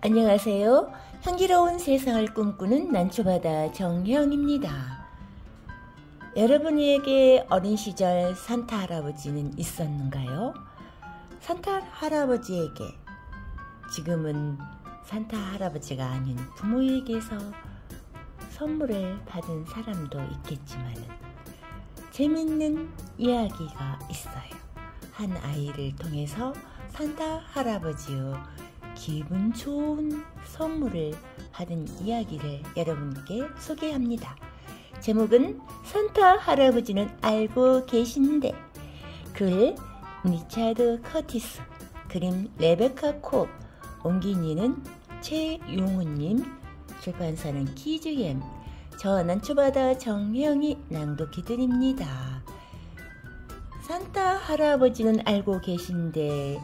안녕하세요. 향기로운 세상을 꿈꾸는 난초바다 정혜영입니다. 여러분에게 어린 시절 산타 할아버지는 있었는가요? 산타 할아버지에게 지금은 산타 할아버지가 아닌 부모에게서 선물을 받은 사람도 있겠지만 재밌는 이야기가 있어요. 한 아이를 통해서 산타 할아버지의 기분 좋은 선물을 받은 이야기를 여러분께 소개합니다. 제목은 산타 할아버지는 알고 계신데, 글 리차드 커티스, 그림 레베카 콥, 옮기니는 최용훈님, 출판사는 키즈엠, 저 난초바다 정혜영이 낭독해드립니다. 산타 할아버지는 알고 계신데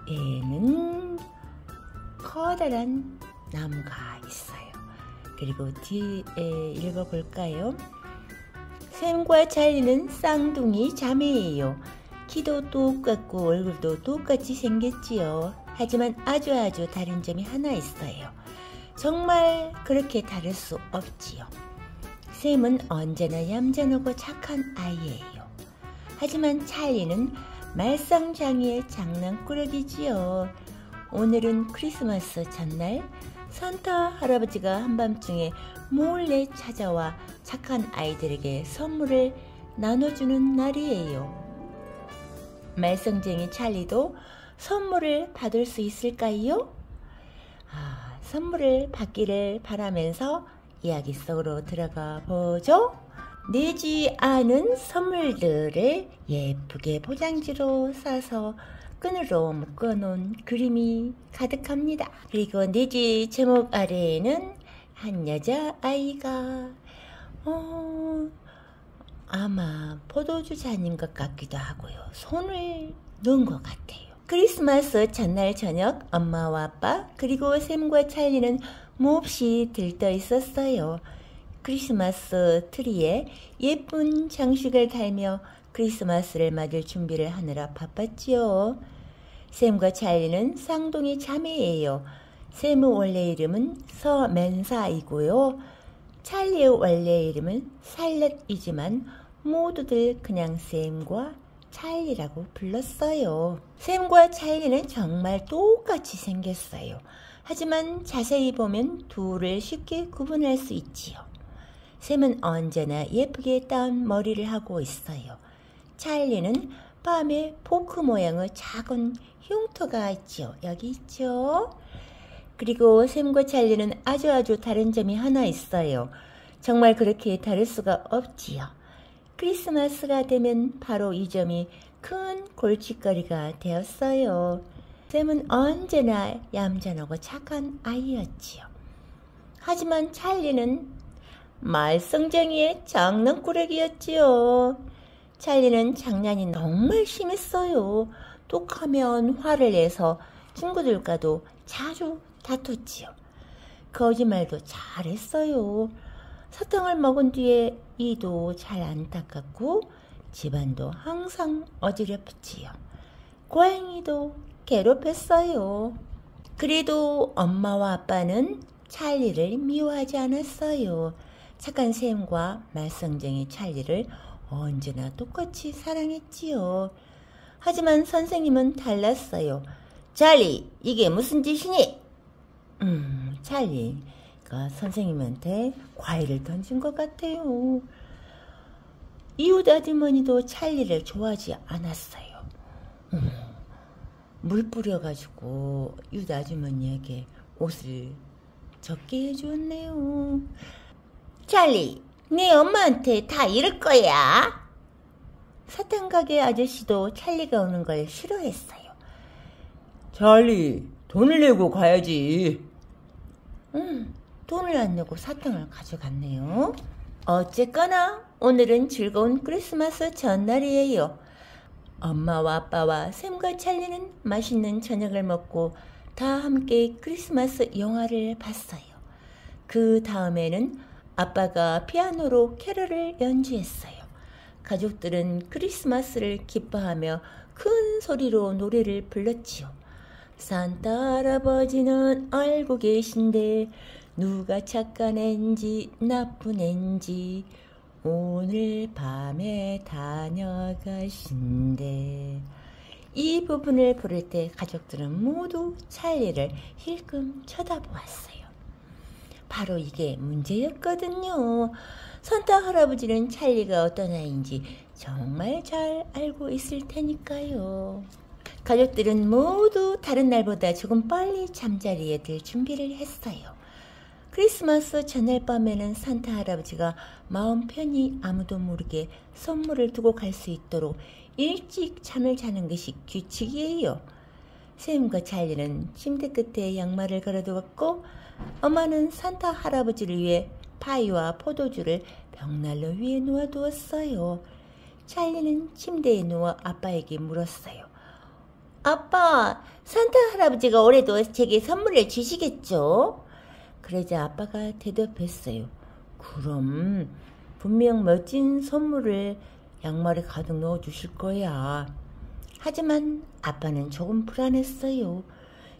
에는 커다란 나무가 있어요. 그리고 뒤에 읽어볼까요? 샘과 찰리는 쌍둥이 자매예요. 키도 똑같고 얼굴도 똑같이 생겼지요. 하지만 아주 다른 점이 하나 있어요. 정말 그렇게 다를 수 없지요. 샘은 언제나 얌전하고 착한 아이예요. 하지만 찰리는 말썽장이의 장난꾸러기지요. 오늘은 크리스마스 전날 산타 할아버지가 한밤중에 몰래 찾아와 착한 아이들에게 선물을 나눠주는 날이에요. 말썽쟁이 찰리도 선물을 받을 수 있을까요? 선물을 받기를 바라면서 이야기 속으로 들어가 보죠. 내지 않은 선물들을 예쁘게 포장지로 싸서 끈으로 묶어놓은 그림이 가득합니다. 그리고 내지 제목 아래에는 한 여자아이가 아마 포도주 잔인 것 같기도 하고요. 손을 넣은 것 같아요. 크리스마스 전날 저녁 엄마와 아빠 그리고 샘과 찰리는 몹시 들떠 있었어요. 크리스마스 트리에 예쁜 장식을 달며 크리스마스를 맞을 준비를 하느라 바빴지요. 샘과 찰리는 쌍둥이 자매예요. 샘의 원래 이름은 서맨사이고요. 찰리의 원래 이름은 살렛이지만 모두들 그냥 샘과 찰리라고 불렀어요. 샘과 찰리는 정말 똑같이 생겼어요. 하지만 자세히 보면 둘을 쉽게 구분할 수 있지요. 샘은 언제나 예쁘게 따은 머리를 하고 있어요. 찰리는 밤에 포크 모양의 작은 흉터가 있죠. 여기 있죠. 그리고 샘과 찰리는 아주 다른 점이 하나 있어요. 정말 그렇게 다를 수가 없지요. 크리스마스가 되면 바로 이 점이 큰 골칫거리가 되었어요. 샘은 언제나 얌전하고 착한 아이였지요. 하지만 찰리는 말썽쟁이의 장난꾸러기였지요. 찰리는 장난이 정말 심했어요. 똑하면 화를 내서 친구들과도 자주 다퉜지요. 거짓말도 잘했어요. 사탕을 먹은 뒤에 이도 잘 안 닦았고 집안도 항상 어지럽지요. 고양이도 괴롭혔어요. 그래도 엄마와 아빠는 찰리를 미워하지 않았어요. 착한 샘과 말썽쟁이 찰리를 언제나 똑같이 사랑했지요. 하지만 선생님은 달랐어요. 찰리, 이게 무슨 짓이니? 찰리가 선생님한테 과일을 던진 것 같아요. 이웃 아주머니도 찰리를 좋아하지 않았어요. 물 뿌려가지고 이웃 아주머니에게 옷을 젖게 해주었네요. 찰리, 네 엄마한테 다 이럴 거야. 사탕가게 아저씨도 찰리가 오는 걸 싫어했어요. 찰리, 돈을 내고 가야지. 돈을 안 내고 사탕을 가져갔네요. 어쨌거나 오늘은 즐거운 크리스마스 전날이에요. 엄마와 아빠와 샘과 찰리는 맛있는 저녁을 먹고 다 함께 크리스마스 영화를 봤어요. 그 다음에는 아빠가 피아노로 캐럴을 연주했어요. 가족들은 크리스마스를 기뻐하며 큰 소리로 노래를 불렀지요. 산타 할아버지는 알고 계신데 누가 착한 앤지 나쁜 앤지 오늘 밤에 다녀가신대. 이 부분을 부를 때 가족들은 모두 찰리를 힐끔 쳐다보았어요. 바로 이게 문제였거든요. 산타 할아버지는 찰리가 어떤 아이인지 정말 잘 알고 있을 테니까요. 가족들은 모두 다른 날보다 조금 빨리 잠자리에 들 준비를 했어요. 크리스마스 전날 밤에는 산타 할아버지가 마음 편히 아무도 모르게 선물을 두고 갈 수 있도록 일찍 잠을 자는 것이 규칙이에요. 샘과 찰리는 침대 끝에 양말을 걸어두었고 엄마는 산타 할아버지를 위해 파이와 포도주를 벽난로 위에 놓아두었어요. 찰리는 침대에 누워 아빠에게 물었어요. 아빠, 산타 할아버지가 올해도 제게 선물을 주시겠죠? 그러자 아빠가 대답했어요. 그럼 분명 멋진 선물을 양말에 가득 넣어주실 거야. 하지만 아빠는 조금 불안했어요.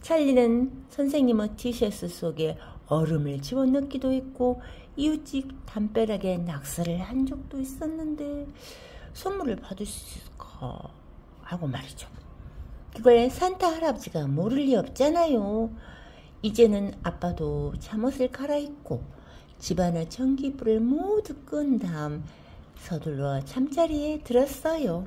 찰리는 선생님의 티셔츠 속에 얼음을 집어넣기도 했고 이웃집 담벼락에 낙서를 한 적도 있었는데 선물을 받을 수 있을까 하고 말이죠. 그걸 산타 할아버지가 모를 리 없잖아요. 이제는 아빠도 잠옷을 갈아입고 집안의 전기불을 모두 끈 다음 서둘러 잠자리에 들었어요.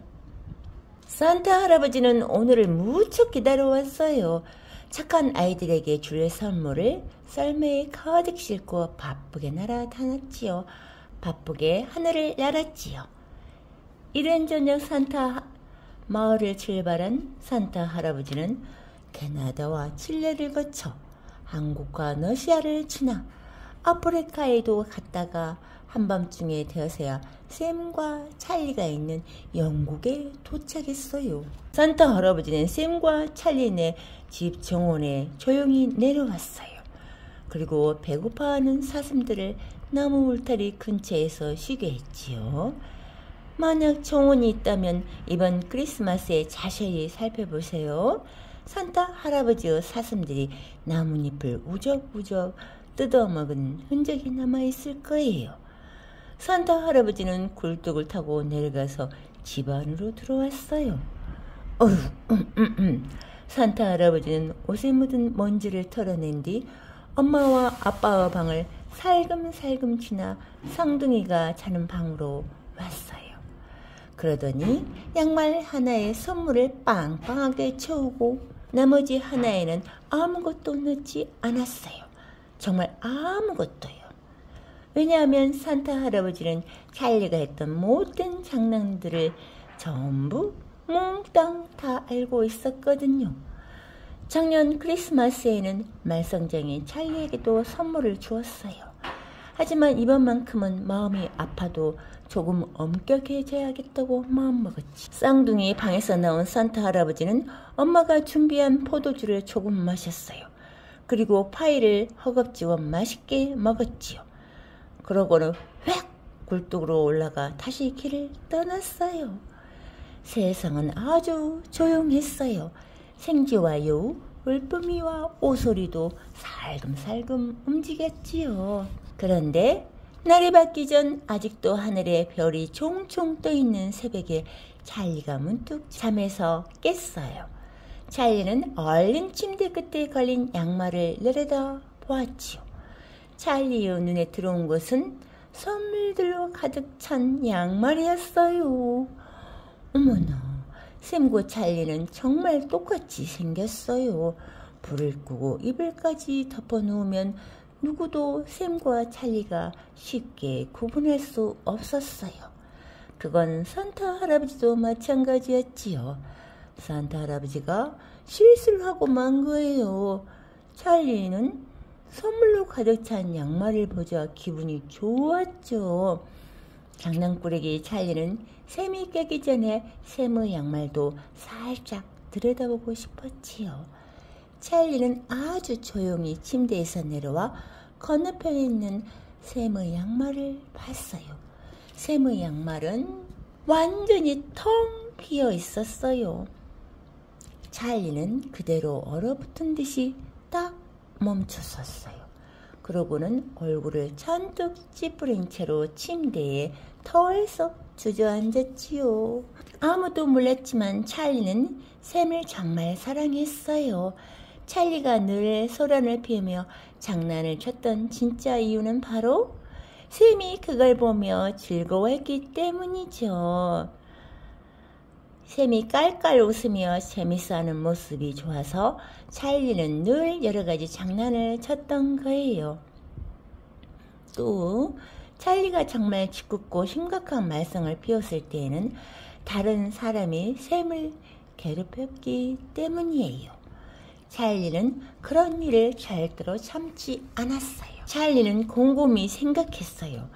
산타 할아버지는 오늘을 무척 기다려왔어요. 착한 아이들에게 줄 선물을 썰매에 가득 싣고 바쁘게 날아다녔지요. 바쁘게 하늘을 날았지요. 이른 저녁 산타 마을을 출발한 산타 할아버지는 캐나다와 칠레를 거쳐 한국과 러시아를 지나 아프리카에도 갔다가 한밤중에 되어서야 샘과 찰리가 있는 영국에 도착했어요. 산타 할아버지는 샘과 찰리네 집 정원에 조용히 내려왔어요. 그리고 배고파하는 사슴들을 나무 울타리 근처에서 쉬게 했지요. 만약 정원이 있다면 이번 크리스마스에 자세히 살펴보세요. 산타 할아버지의 사슴들이 나뭇잎을 우적우적 뜯어먹은 흔적이 남아있을 거예요. 산타 할아버지는 굴뚝을 타고 내려가서 집 안으로 들어왔어요. 산타 할아버지는 옷에 묻은 먼지를 털어낸 뒤 엄마와 아빠의 방을 살금살금 지나 쌍둥이가 자는 방으로 왔어요. 그러더니 양말 하나에 선물을 빵빵하게 채우고 나머지 하나에는 아무것도 넣지 않았어요. 정말 아무것도요. 왜냐하면 산타 할아버지는 찰리가 했던 모든 장난들을 전부 몽땅 다 알고 있었거든요. 작년 크리스마스에는 말썽쟁이 찰리에게도 선물을 주었어요. 하지만 이번만큼은 마음이 아파도 조금 엄격해져야겠다고 마음먹었지. 쌍둥이 방에서 나온 산타 할아버지는 엄마가 준비한 포도주를 조금 마셨어요. 그리고 파이를 허겁지겁 맛있게 먹었지요. 그러고는 획 굴뚝으로 올라가 다시 길을 떠났어요. 세상은 아주 조용했어요. 생쥐와 여우, 울쁨이와 오소리도 살금살금 움직였지요. 그런데 날이 밝기 전 아직도 하늘에 별이 총총 떠있는 새벽에 찰리가 문득 잠에서 깼어요. 찰리는 얼른 침대 끝에 걸린 양말을 내려다 보았지요. 찰리의 눈에 들어온 것은 선물들로 가득 찬 양말이었어요. 어머나, 샘과 찰리는 정말 똑같이 생겼어요. 불을 끄고 이불까지 덮어놓으면 누구도 샘과 찰리가 쉽게 구분할 수 없었어요. 그건 산타 할아버지도 마찬가지였지요. 산타 할아버지가 실수를 하고 만 거예요. 찰리는 선물로 가득 찬 양말을 보자 기분이 좋았죠. 장난꾸러기 찰리는 샘이 깨기 전에 샘의 양말도 살짝 들여다보고 싶었지요. 찰리는 아주 조용히 침대에서 내려와 건너편에 있는 샘의 양말을 봤어요. 샘의 양말은 완전히 텅 비어 있었어요. 찰리는 그대로 얼어붙은 듯이 딱 멈춰섰어요. 그러고는 얼굴을 잔뜩 찌푸린 채로 침대에 털썩 주저앉았지요. 아무도 몰랐지만 찰리는 샘을 정말 사랑했어요. 찰리가 늘 소란을 피우며 장난을 쳤던 진짜 이유는 바로 샘이 그걸 보며 즐거워했기 때문이죠. 샘이 깔깔 웃으며 재밌어하는 모습이 좋아서 찰리는 늘 여러가지 장난을 쳤던 거예요. 또 찰리가 정말 짓궂고 심각한 말썽을 피웠을 때에는 다른 사람이 샘을 괴롭혔기 때문이에요. 찰리는 그런 일을 절대로 참지 않았어요. 찰리는 곰곰이 생각했어요.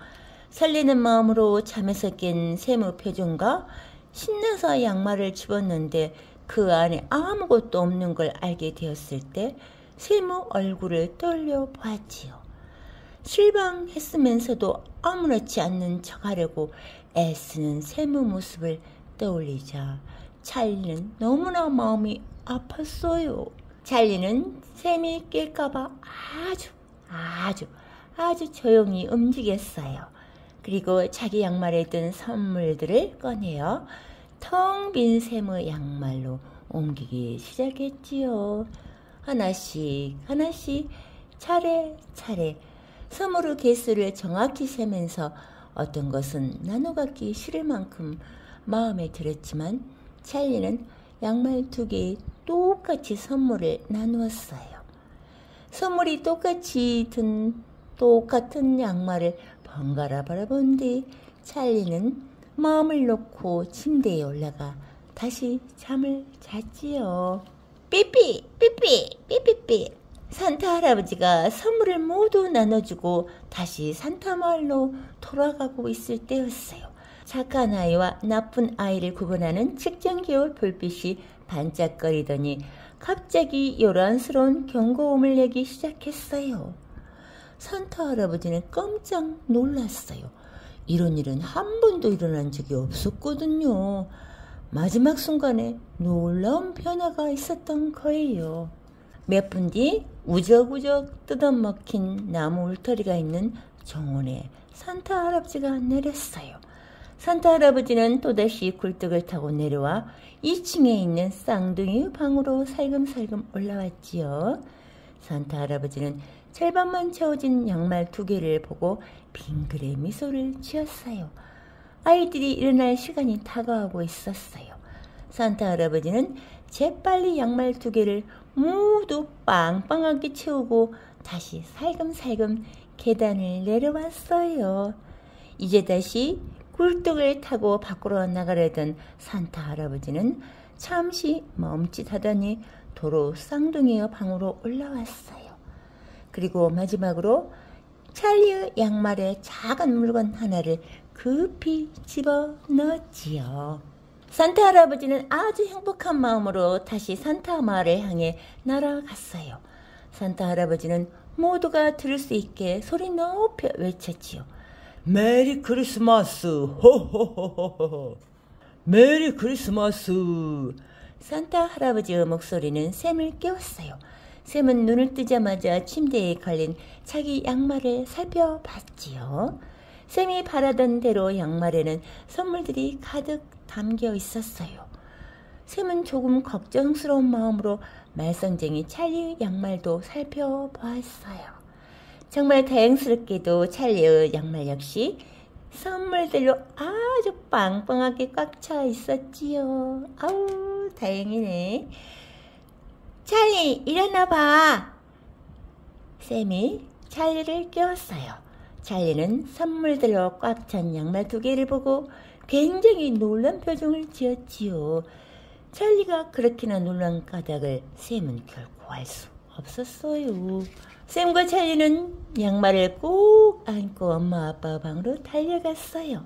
설레는 마음으로 잠에서 깬 샘의 표정과 신나서 양말을 집었는데 그 안에 아무것도 없는 걸 알게 되었을 때 샘의 얼굴을 떠올려 보았지요. 실망했으면서도 아무렇지 않는 척하려고 애쓰는 샘의 모습을 떠올리자 찰리는 너무나 마음이 아팠어요. 찰리는 샘이 깰까봐 아주 조용히 움직였어요. 그리고 자기 양말에 든 선물들을 꺼내어 텅 빈 샘의 양말로 옮기기 시작했지요. 하나씩 차례차례 선물의 개수를 정확히 세면서 어떤 것은 나눠 갖기 싫을 만큼 마음에 들었지만 찰리는 양말 2개에 똑같이 선물을 나누었어요. 선물이 똑같이 든 똑같은 양말을 번갈아 바라본 뒤 찰리는 마음을 놓고 침대에 올라가 다시 잠을 잤지요. 삐삐. 산타 할아버지가 선물을 모두 나눠주고 다시 산타 마을로 돌아가고 있을 때였어요. 착한 아이와 나쁜 아이를 구분하는 측정기호 불빛이 반짝거리더니 갑자기 요란스러운 경고음을 내기 시작했어요. 산타 할아버지는 깜짝 놀랐어요. 이런 일은 한 번도 일어난 적이 없었거든요. 마지막 순간에 놀라운 변화가 있었던 거예요. 몇 분 뒤 우적우적 뜯어먹힌 나무 울타리가 있는 정원에 산타 할아버지가 내렸어요. 산타 할아버지는 또다시 굴뚝을 타고 내려와 2층에 있는 쌍둥이 방으로 살금살금 올라왔지요. 산타 할아버지는 절반만 채워진 양말 2개를 보고 빙그레 미소를 지었어요. 아이들이 일어날 시간이 다가오고 있었어요. 산타 할아버지는 재빨리 양말 2개를 모두 빵빵하게 채우고 다시 살금살금 계단을 내려왔어요. 이제 다시 굴뚝을 타고 밖으로 나가려던 산타 할아버지는 잠시 멈칫하더니 도로 쌍둥이의 방으로 올라왔어요. 그리고 마지막으로 찰리의 양말에 작은 물건 하나를 급히 집어넣었지요. 산타 할아버지는 아주 행복한 마음으로 다시 산타 마을을 향해 날아갔어요. 산타 할아버지는 모두가 들을 수 있게 소리 높여 외쳤지요. 메리 크리스마스 호호호호호 메리 크리스마스. 산타 할아버지의 목소리는 샘을 깨웠어요. 샘은 눈을 뜨자마자 침대에 걸린 자기 양말을 살펴봤지요. 샘이 바라던 대로 양말에는 선물들이 가득 담겨 있었어요. 샘은 조금 걱정스러운 마음으로 말썽쟁이 찰리의 양말도 살펴보았어요. 정말 다행스럽게도 찰리의 양말 역시 선물들로 아주 빵빵하게 꽉 차 있었지요. 아우, 다행이네. 찰리, 일어나 봐. 샘이 찰리를 깨웠어요. 찰리는 선물들로 꽉 찬 양말 2개를 보고 굉장히 놀란 표정을 지었지요. 찰리가 그렇게나 놀란 까닭을 샘은 결코 알 수 없었어요. 샘과 찰리는 양말을 꼭 안고 엄마 아빠 방으로 달려갔어요.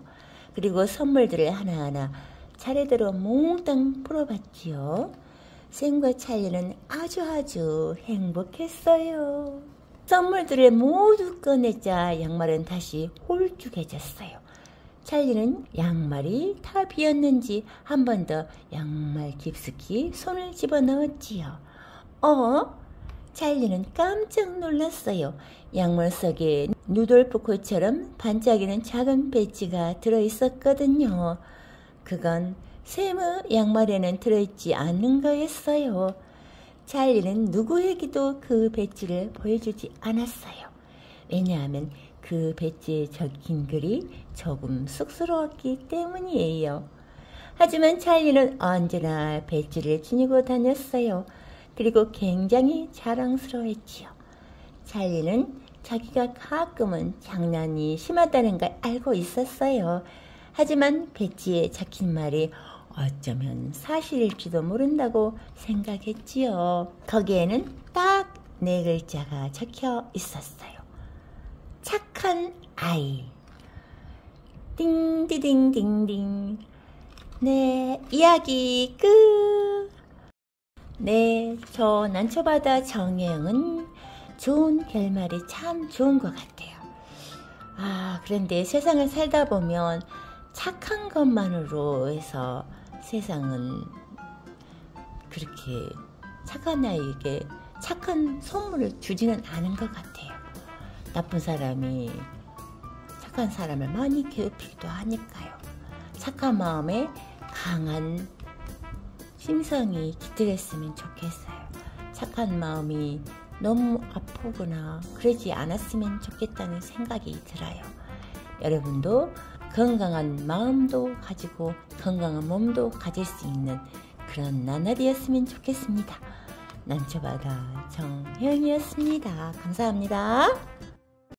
그리고 선물들을 하나하나 차례대로 몽땅 풀어봤지요. 샘과 찰리는 아주 행복했어요. 선물들을 모두 꺼내자 양말은 다시 홀쭉해졌어요. 찰리는 양말이 다 비었는지 한 번 더 양말 깊숙이 손을 집어넣었지요. 찰리는 깜짝 놀랐어요. 양말 속에 누돌프 코처럼 반짝이는 작은 배지가 들어있었거든요. 그건 샘의 양말에는 들어있지 않는 거였어요. 찰리는 누구에게도 그 배지를 보여주지 않았어요. 왜냐하면 그 배지에 적힌 글이 조금 쑥스러웠기 때문이에요. 하지만 찰리는 언제나 배지를 지니고 다녔어요. 그리고 굉장히 자랑스러워했지요. 찰리는 자기가 가끔은 장난이 심하다는 걸 알고 있었어요. 하지만 배지에 적힌 말이 어쩌면 사실일지도 모른다고 생각했지요. 거기에는 딱 4글자가 적혀 있었어요. 착한 아이. 띵디딩딩딩. 네, 이야기 끝. 네, 저 난초바다 정혜영은 좋은 결말이 참 좋은 것 같아요. 그런데 세상을 살다 보면 착한 것만으로 해서 세상은 그렇게 착한 아이에게 착한 선물을 주지는 않은 것 같아요. 나쁜 사람이 착한 사람을 많이 괴롭히기도 하니까요. 착한 마음에 강한 심성이 깃들었으면 좋겠어요. 착한 마음이 너무 아프거나 그러지 않았으면 좋겠다는 생각이 들어요. 여러분도 건강한 마음도 가지고 건강한 몸도 가질 수 있는 그런 나날이었으면 좋겠습니다. 난초바다 정혜영이었습니다. 감사합니다.